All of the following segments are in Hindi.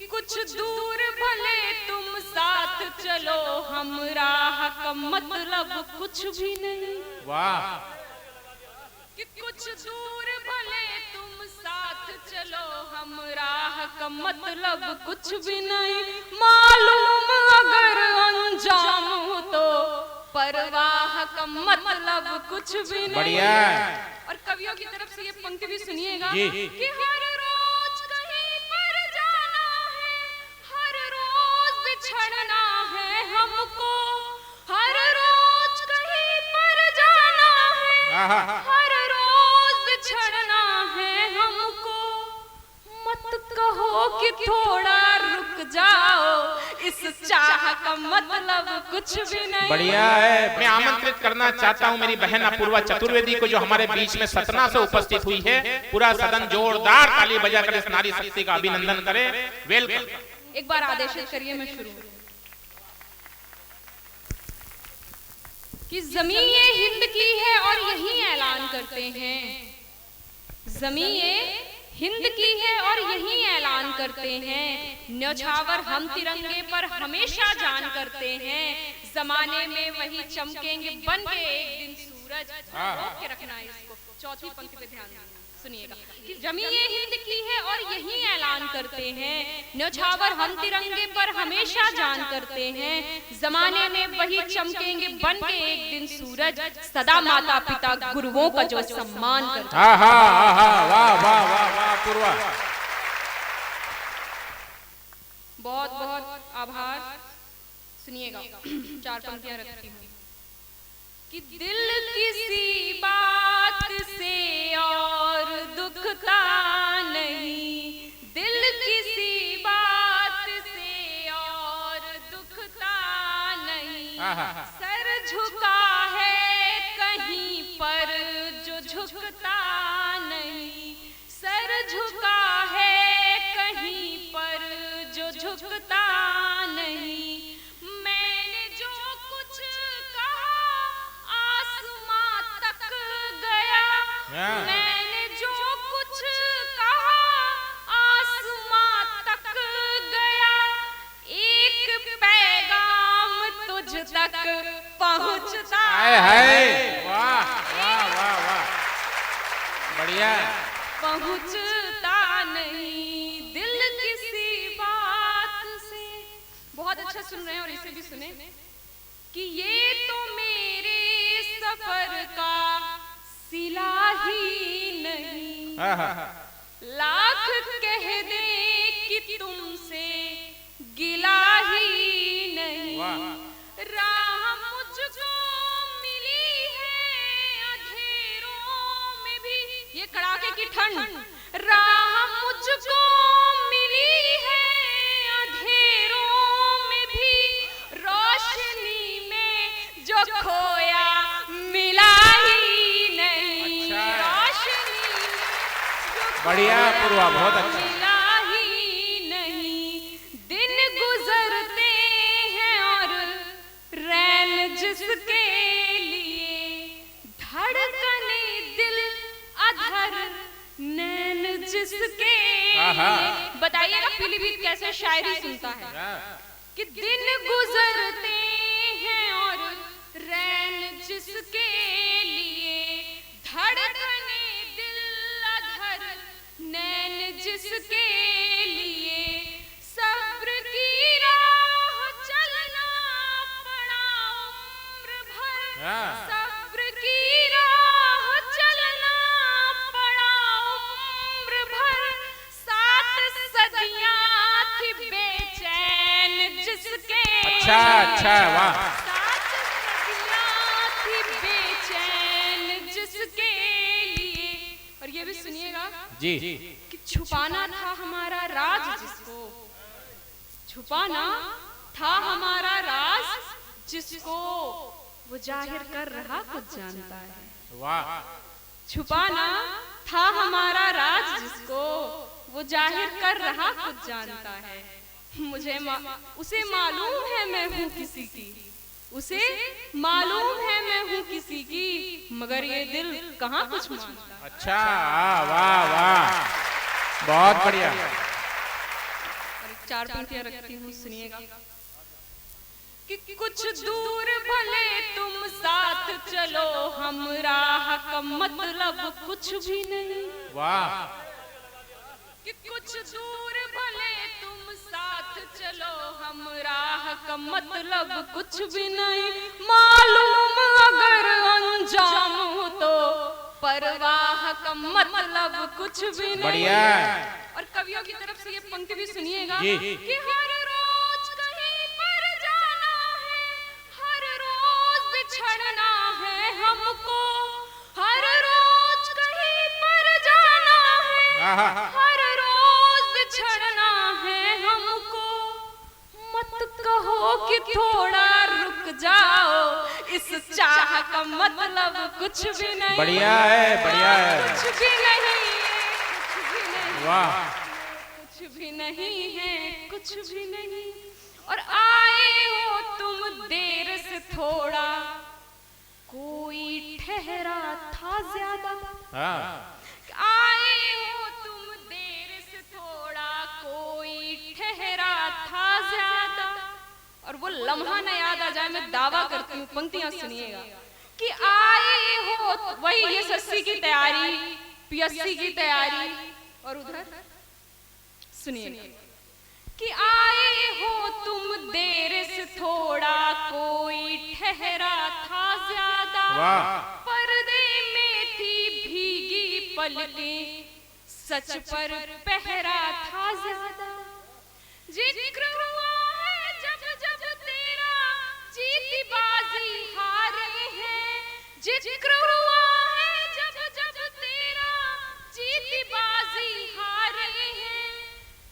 कुछ दूर भले तुम साथ चलो, हम राह का मतलब कुछ भी नहीं। वाह। कि कुछ दूर भले तुम साथ चलो, हम राह का मतलब कुछ भी नहीं। मालूम अगर अंजाम हो तो परवाह का मतलब कुछ भी नहीं। बढ़िया। और कवियों की तरफ से ये पंक्ति भी सुनिएगा कि हर रोज कहीं पर जाना है, हर रोज बिछड़ना है हमको, हर रोज कहीं पर जाना है, हर रोज बिछड़ना है हमको। मत कहो कि थोड़ा रुक जाओ, इस चाह का मतलब कुछ भी नहीं। बढ़िया है। मैं आमंत्रित करना चाहता हूँ मेरी बहन अपूर्वा चतुर्वेदी को, जो हमारे बीच में सतना से उपस्थित हुई है। पूरा सदन जोरदार ताली बजाकर इस नारी शक्ति का अभिनंदन करे। वेलकम। एक बार आदेशित करिए, मैं शुरू। कि ज़मीं ये हिंद की है और यही ऐलान करते हैं, ज़मीं ये हिंद की है और यही ऐलान करते हैं। न्योछावर हम तिरंगे पर हमेशा जान करते हैं, जमाने में वही चमकेंगे बन के एक दिन सूरज। रोक के रखना है इसको। चौथी पंक्ति पे ध्यान सुनिएगा कि ज़मीं ये हिंद की है और यही ऐलान करते हैं, न्योछावर हम तिरंगे पर हमेशा जान करते हैं, जमाने में वही चमकेंगे बन के एक दिन सूरज, सदा माता पिता गुरुओं का जो सम्मान करते हैं। वाह वाह वाह वाह पूर्वा। बहुत बहुत आभार। सुनिएगा, चार पंक्तियां रखती हूँ कि दिल किसी बात से और दुखता नहीं, दिल किसी बात से और दुखता नहीं, सर झुका है कहीं पर जो झुकता नहीं, सर झुका है कहीं पर जो झुकता नहीं। मैंने जो कुछ कहा आसमां तक गया, मैंने जो कुछ कहा आसमां तक गया, एक पैगाम तुझ तक पहुंचता है। वाह वाह वाह वाह बढ़िया। पहुंचता नहीं दिल किसी बात से। बहुत अच्छा सुन रहे हैं, और इसे भी सुने कि ये तो मेरे सफर का सिला ही नहीं, लाख कह दे कि तुमसे गिला ही नहीं, राह मुझको मिली है अंधेरों में भी, ये कड़ाके की ठंड, राह मुझको मिली है अंधेरों में भी, रोशनी में जो खोया मिला ही नहीं। रोशनी बढ़िया पूर्वा, बहुत अच्छा। मिला ही नहीं। दिन गुजरते हैं और रैन जिसके लिए, धड़कने दिल अधर नैन जिसके, बताइएगा पीलीभीत कैसे शायरी सुनता है कि दिन गुजरते हैं और रैन जिसके लिए, धड़कने दिल अधर नैन जिसके लिए, सब्र की राह चलना पड़ा उम्र भर, सब्र की राह चलना पड़ा उम्र भर, 7 सदियां थी बेचैन जिसके। अच्छा वाह। 7 सदियां थी बेचैन जिसके लिए। और ये भी सुनिएगा जी कि छुपाना था हमारा राज जिसको, छुपाना था हमारा राज जिसको, वो जाहिर कर रहा खुद जानता है। वाह। छुपाना था हमारा राज जिसको, वो जाहिर कर रहा खुद जानता है। मुझे उसे मालूम है मैं हूँ किसी की, उसे मालूम है मैं हूँ किसी की, मगर ये दिल कहाँ कुछ मानता। अच्छा, वाह वाह, बहुत बढ़िया। और 4 पंक्तियां रखती हूँ, सुनिएगा। कि कुछ दूर भले तुम साथ चलो, हम राह का मतलब कुछ भी नहीं। वाह। कि कुछ दूर भले तुम साथ चलो, हम राह का मतलब कुछ भी नहीं। मालूम अगर अंजाम हो तो परवाह का मतलब कुछ भी नहीं। बढ़िया। और कवियों की तरफ से ये पंक्ति भी सुनिएगा जी। कि हर रोज कहीं पर जाना है, हर रोज बिछड़ना है हमको, हर रोज कहीं पर जाना है, हर रोज बिछड़ना है हमको। मत कहो कि थोड़ा रुक जाओ, इस चाह का मतलब कुछ भी नहीं। बढ़िया है, बढ़िया है, कुछ भी नहीं है, कुछ भी नहीं। वाह, कुछ भी नहीं है, कुछ भी नहीं। और आए हो तुम देर से थोड़ा, कोई ठहरा था ज्यादा। आए हो तुम देर से थोड़ा, कोई ठहरा था ज्यादा। और वो लम्हा न याद आ जाए, मैं दावा करती हूँ, पंक्तियां सुनिएगा कि आए हो, वही ये एसएससी की तैयारी, पीएससी की तैयारी, और उधर सुनिए कि आए हो तुम देर से थोड़ा, कोई ठहरा था ज्यादा। पर्दे में थी भीगी पलकें, सच पर पहरा था ज्यादा। जिक्र हुआ है जब जब तेरा, जीती बाजी हारे हैं। जिक्र हुआ है जब जब तेरा, जीती बाजी हारे हैं।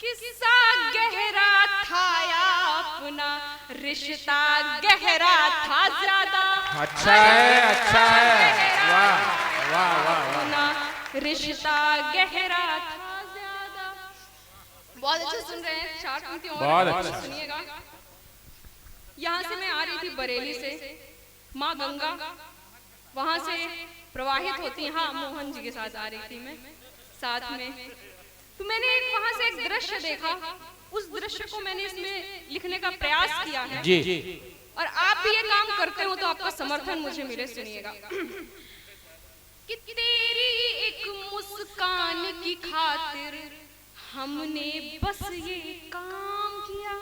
किस्सा गहरा था या अपना रिश्ता गहरा था ज्यादा। अच्छा है, अच्छा है, वाह वाह वाह। अपना रिश्ता गहरा था ज्यादा। बहुत अच्छे सुन रहे हैं, 4 पंक्तियां और अच्छा सुनिएगा। यहाँ से मैं आ रही थी बरेली से, माँ गंगा वहां से प्रवाहित होती, हाँ मोहन जी के साथ आ रही थी मैं साथ में। तो मैंने वहां से एक दृश्य देखा, उस दृश्य को मैंने इसमें लिखने का प्रयास किया है जी। और आप भी ये काम करते हो तो आपका समर्थन मुझे मिले। सुनिएगा कि तेरी एक मुस्कान की खातिर हमने बस ये काम किया।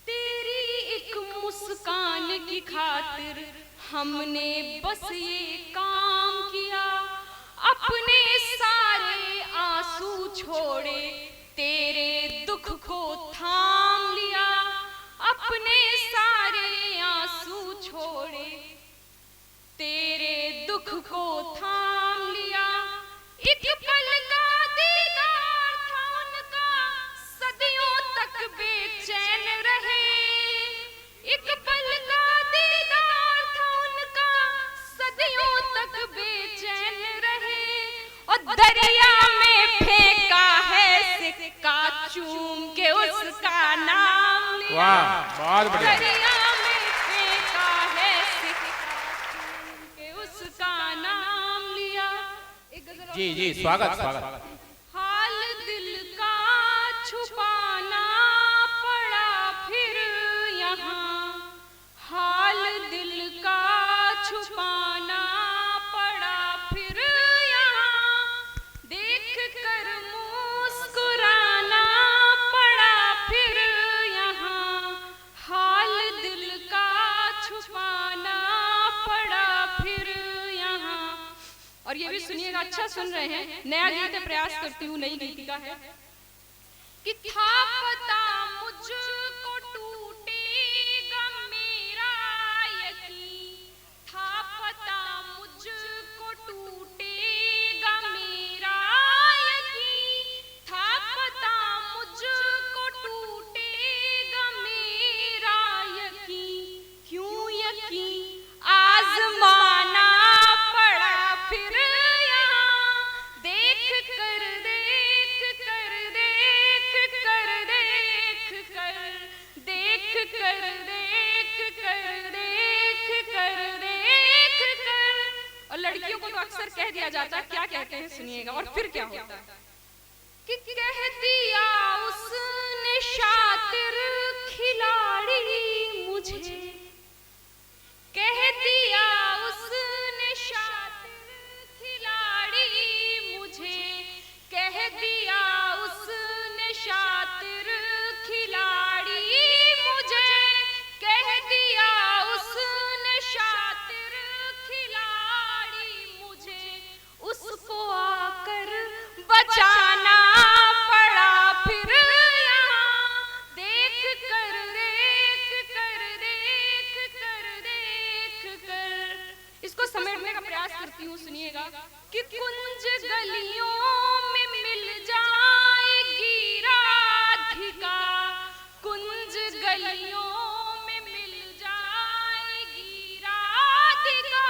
तेरी एक मुस्कान की खातिर हमने बस ये काम किया। अपने सारे आंसू छोड़े, तेरे दुख को थाम लिया। अपने सारे आंसू छोड़े, तेरे दुख को थाम लिया। एक पल का दीदार था उनका, सदियों तक बेचैन रहे। एक पल का दीदार था उनका, सदियों तक बेचैन रहे। और दरिया में फेंका है सिक्का, चूम के उसका नाम लिया। वाह, बहुत बढ़िया। दरिया में फेंका है सिक्का, चूम के उसका नाम लिया। एक गजल जी जी, स्वागत स्वागत। हाल दिल का छुपाना पड़ा फिर यहाँ, हाल दिल का छुपाना पड़ा फिर यहाँ। देख कर मुस्कुराना पड़ा फिर यहाँ, हाल दिल का छुपाना पड़ा फिर यहाँ। और ये भी सुनिएगा, अच्छा सुन रहे हैं, नया गीत है, प्रयास करती हूँ, नई गीतिका है कि था पता मुझको टूटेगा मेरा यकीन, था पता मुझको टूटेगा मेरा यकीन, था पता मुझको टूटेगा मेरा यकीन। क्यों यकीन आजमाना पड़ा फिर यहाँ। देख कर लड़कियों को तो अक्सर कह दिया जाता है, क्या कहते हैं सुनिएगा। और फिर क्या होता है कि कह दिया उसने शातिर खिलाड़ी मुझे, कह दिया उसने शातिर खिलाड़ी मुझे, कह दिया उसने शातिर खिलाड़ी मुझे, कह दिया उसने शातिर खिलाड़ी मुझे, उसको आकर बचाना पड़ा फिर यहाँ, देख कर देख कर देख कर देख कर। इसको समेटने का प्रयास करती हूँ, सुनिएगा कि कुंज गलियों में मिल जाएगी राधिका, कुंज गलियों में मिल जाएगी राधिका,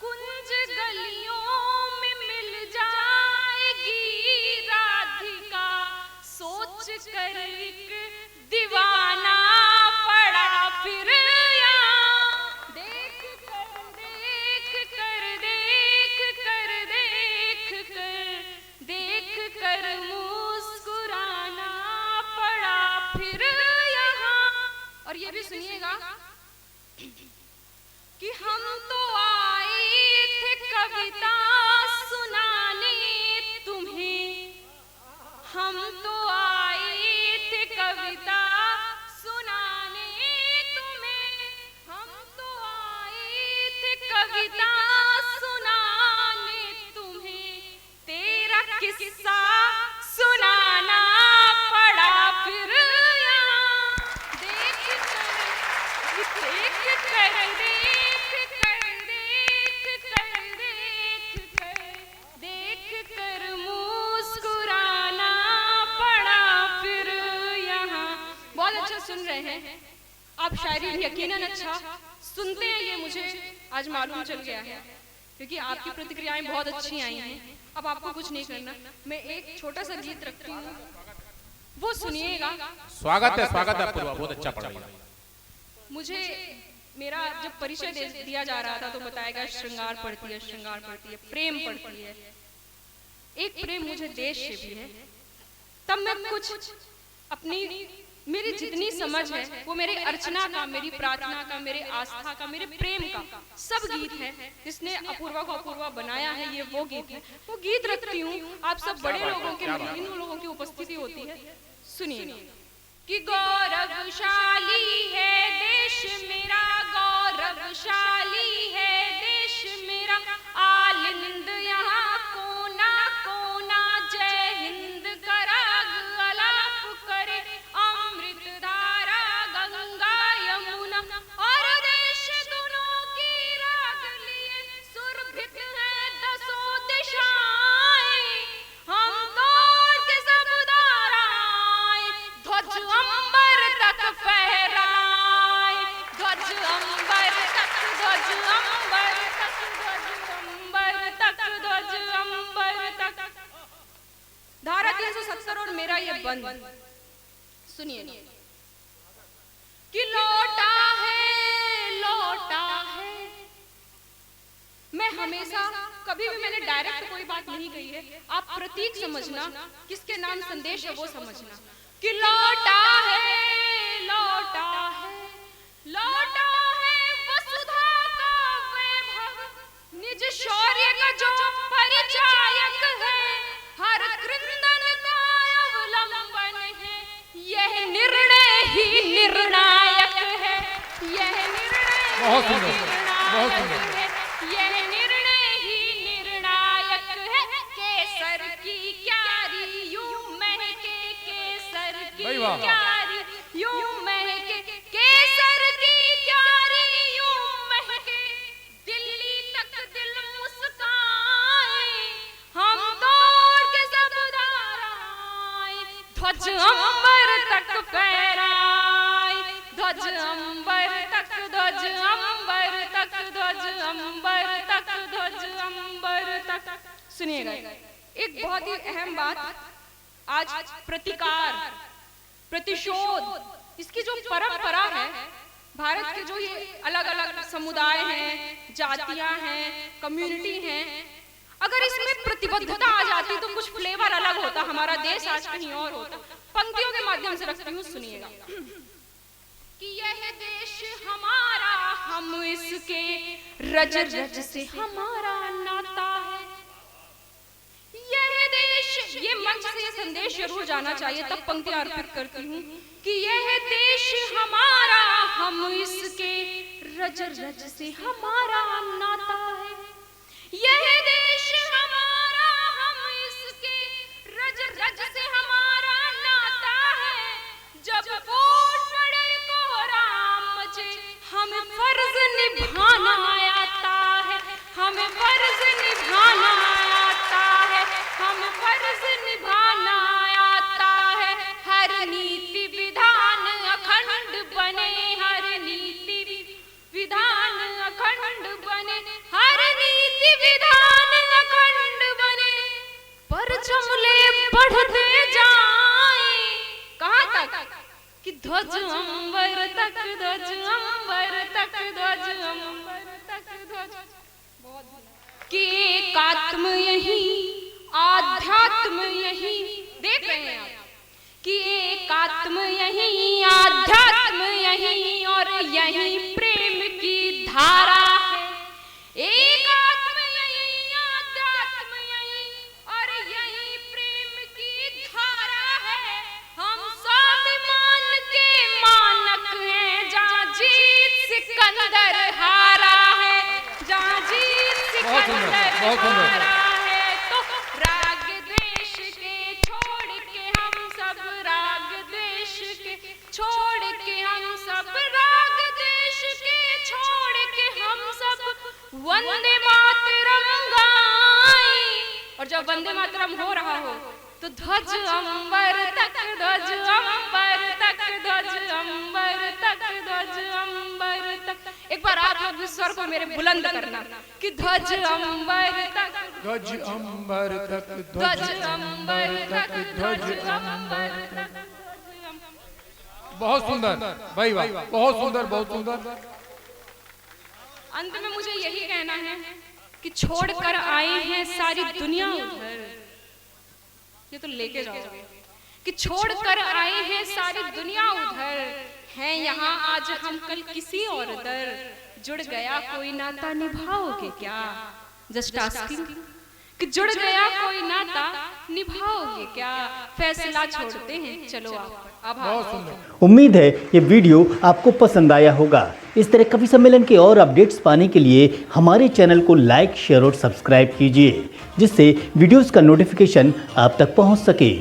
कुंज गलियों में मिल जाएगी राधिका, सोच कर एक दीवाना पड़ा फिर यहाँ, देख कर देख कर देख कर देख कर देख कर मुस्कुराना पड़ा फिर यहाँ। और ये भी सुनिएगा कि हम तो आए थे कविता सुनाने तुम्हें, हम तो आए थे कविता सुनाने तुम्हें, हम तो आए थे कविता सुनाने तुम्हें, तेरा किस्सा सुनाना पड़ा फिर यहाँ, देख कर देख कर देख कर देख कर देख कर देख कर मुस्कुराना पड़ा फिर यहाँ। बहुत अच्छा सुन रहे हैं आप, शायरी भी यकीनन अच्छा सुनते हैं, ये मुझे आज मालूम चल गया है, क्योंकि आपकी प्रतिक्रियाएं बहुत अच्छी आई हैं। अब आपको कुछ नहीं करना, मैं एक छोटा सा गीत रखती हूँ, वो सुनिएगा। स्वागत है पूर्वा, बहुत अच्छा पढ़ रही है। मुझे मेरा जब परिचय दिया जा रहा था तो बताया गया श्रृंगार पढ़ती है, श्रृंगार पढ़ती है, प्रेम पढ़ती है। एक प्रेम मुझे देश से भी है। तब मैं कुछ अपनी, मेरी जितनी समझ है वो मेरी अर्चना का, मेरी प्रार्थना का, मेरे आस्था का, मेरे प्रेम का सब गीत है। जिसने अपूर्वा को अपूर्वा बनाया है, ये वो गीत है, वो गीत रखती हूँ। आप सब बड़े लोगों के, इन लोगों की उपस्थिति होती है, सुनिए कि गौरवशाली है देश मेरा, गौरवशाली है देश मेरा, आलिंद यहाँ कोना कोना, जय हिंद का राग अलाप करे, अमृत धारा गंगा यमुना, और देश दोनों की राग लिए सुरभित है दसों दिशाएं, हम तोड़ के सब धाराएं, ध्वज अंबर तक फहराए, ध्वज अंबर तक, ध्वज अंबर तक, ध्वज अंबर तक, ध्वज अंबर तक। धारा 370 और मेरा ये बंद सुनिए कि लौटा है। मैं हमेशा, कभी भी मैंने डायरेक्ट कोई बात नहीं कही है, आप प्रतीक समझना, किसके नाम संदेश है वो समझना, कि लौटा है, लौटा है, लौटा है वसुधा का वैभव, निज शौर्य का जो परिचायक है, हर क्रंदन का अवलंबन है, यह निर्णय ही निर्णायक है, यह निर्णय बहुत सुंदर, बहुत सुंदर। यह निर्णय ही निर्णायक है, केसर की क्यारी यूं महके, केसर की क्यारी यूं महके, केसर की क्यारी यूं महके, दिल्ली तक दिल मुस्काए, हम तोड़ के सब धाराएं, ध्वज अंबर तक फहराए, ध्वज अंबर तक, ध्वज अंबर तक, ध्वज अंबर तक, ध्वज अंबर तक। सुनिएगा एक बहुत ही अहम बात, आज प्रतिकार, प्रतिशोध, इसकी जो परंपरा है भारत भारत के जो ये अलग अलग समुदाय हैं, जातियां हैं, कम्युनिटी हैं, अगर इसमें प्रतिबद्धता आ जाती तो कुछ फ्लेवर अलग होता, हमारा देश आज कहीं और होता। पंक्तियों के माध्यम से रखती हूँ, सुनिएगा। कि यह देश हमारा, हम इसके रज रज से हमारा नाता है। यह देश, ये मंच से ये संदेश जरूर जाना चाहिए, तब पंक्ति अर्पित करती हूँ कि यह देश हमारा, हम इसके रज रज से हमारा नाता है। यह देश हमारा, हम इसके रज रज से हमारा नाता है। जब वोट पड़े कोहराम मचे, हमें फर्ज निभाना आता है, हमें फर्ज निभाना आता है, हमें फर्ज निभाना आता है। हर नीति विधान अखंड बने, हर नीति विधान अखंड बने, हर नीति विधान अखंड बने। पर जमले बढ़ते जाए, कहाँ तक? कि ध्वज अंबर तक, ध्वज अंबर तक, ध्वज अंबर तक, ध्वज। कि एकात्म यही, आध्यात्म यही, देख रहे हैं आप, कि एकात्म यही, आध्यात्म यही, और यही प्रेम की धारा है। एकात्म यही, आध्यात्म यही, और यही प्रेम की धारा है। हम स्वाभिमान के मानक हैं, जहाँ जीत सिकंदर हारा है, जहाँ जीत सिकंदर हारा है। तो राग द्वेष के छोड़ के हम सब, राग द्वेष के छोड़ के हम सब, राग द्वेष के छोड़ के हम सब वंदे मातरम गाएं। और जब वंदे मातरम हो रहा हो तो ध्वज अंबर तक, ध्वज अंबर तक, ध्वज अंबर तक, ध्वज अंबर तक। एक बार आप लोग इस स्वर को मेरे बुलंद करना कि ध्वज अंबर तक, ध्वज अंबर तक, ध्वज अंबर तक, ध्वज अंबर तक। बहुत सुंदर भाई, वाह, बहुत सुंदर, बहुत सुंदर। अंत में मुझे यही कहना है कि छोड़कर आए हैं सारी दुनिया उधर, ये तो लेके जाओगे, कि छोड़कर आए हैं सारी दुनिया उधर, हैं यहाँ आज हम कल किसी और दर। जुड़ गया कोई नाता निभाओगे क्या? जस्ट आस्किंग कि जुड़ गया कोई नाता निभाओगे क्या? फैसला छोड़ते हैं, चलो आप। उम्मीद है ये वीडियो आपको पसंद आया होगा। इस तरह कवि सम्मेलन के और अपडेट्स पाने के लिए हमारे चैनल को लाइक, शेयर और सब्सक्राइब कीजिए, जिससे वीडियोस का नोटिफिकेशन आप तक पहुंच सके।